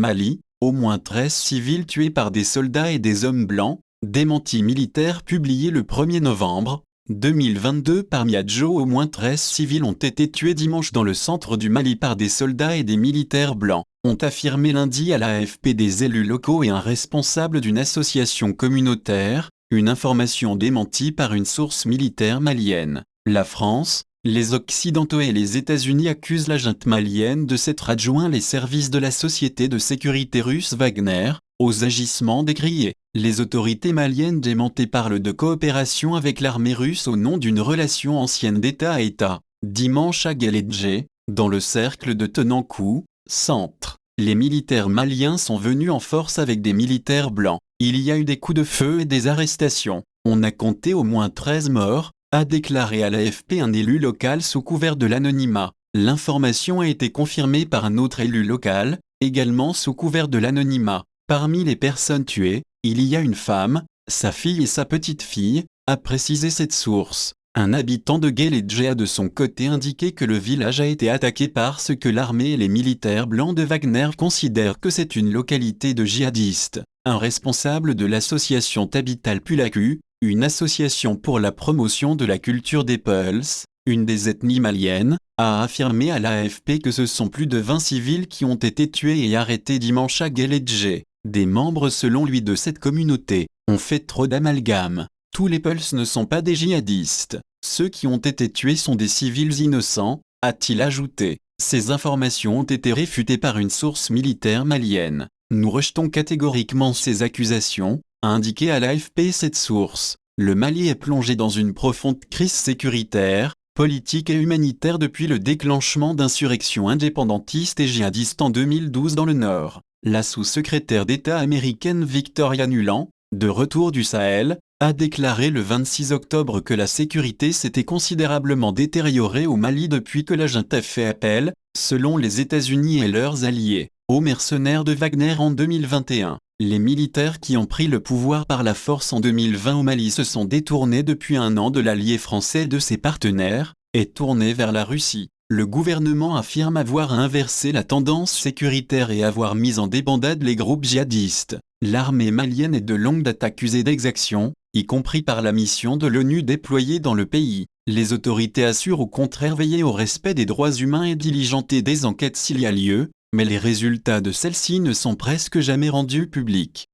Mali, au moins 13 civils tués par des soldats et des hommes blancs, démenti militaire publié le 1er novembre 2022 par Miadjo. Au moins 13 civils ont été tués dimanche dans le centre du Mali par des soldats et des militaires blancs, ont affirmé lundi à l'AFP des élus locaux et un responsable d'une association communautaire, une information démentie par une source militaire malienne. La France, les Occidentaux et les États-Unis accusent la junte malienne de s'être adjoint les services de la société de sécurité russe Wagner aux agissements décriés. Les autorités maliennes démentées parlent de coopération avec l'armée russe au nom d'une relation ancienne d'État à État. Dimanche à Guélédjé, dans le cercle de Tenankou, centre, les militaires maliens sont venus en force avec des militaires blancs. Il y a eu des coups de feu et des arrestations. On a compté au moins 13 morts, a déclaré à l'AFP un élu local sous couvert de l'anonymat. L'information a été confirmée par un autre élu local, également sous couvert de l'anonymat. Parmi les personnes tuées, il y a une femme, sa fille et sa petite-fille, a précisé cette source. Un habitant de Guélédjé a de son côté indiqué que le village a été attaqué parce que l'armée et les militaires blancs de Wagner considèrent que c'est une localité de djihadistes. Un responsable de l'association Tabital Pulaku, une association pour la promotion de la culture des Peuls, une des ethnies maliennes, a affirmé à l'AFP que ce sont plus de 20 civils qui ont été tués et arrêtés dimanche à Guélédjé. Des membres selon lui de cette communauté ont fait trop d'amalgame. Tous les Peuls ne sont pas des djihadistes. Ceux qui ont été tués sont des civils innocents, a-t-il ajouté. Ces informations ont été réfutées par une source militaire malienne. Nous rejetons catégoriquement ces accusations, a indiqué à l'AFP cette source. Le Mali est plongé dans une profonde crise sécuritaire, politique et humanitaire depuis le déclenchement d'insurrections indépendantistes et djihadistes en 2012 dans le Nord. La sous-secrétaire d'État américaine Victoria Nuland, de retour du Sahel, a déclaré le 26 octobre que la sécurité s'était considérablement détériorée au Mali depuis que la junte a fait appel, selon les États-Unis et leurs alliés, aux mercenaires de Wagner en 2021. Les militaires qui ont pris le pouvoir par la force en 2020 au Mali se sont détournés depuis un an de l'allié français et de ses partenaires, et tournés vers la Russie. Le gouvernement affirme avoir inversé la tendance sécuritaire et avoir mis en débandade les groupes djihadistes. L'armée malienne est de longue date accusée d'exactions, y compris par la mission de l'ONU déployée dans le pays. Les autorités assurent au contraire veiller au respect des droits humains et diligenter des enquêtes s'il y a lieu, mais les résultats de celles-ci ne sont presque jamais rendus publics.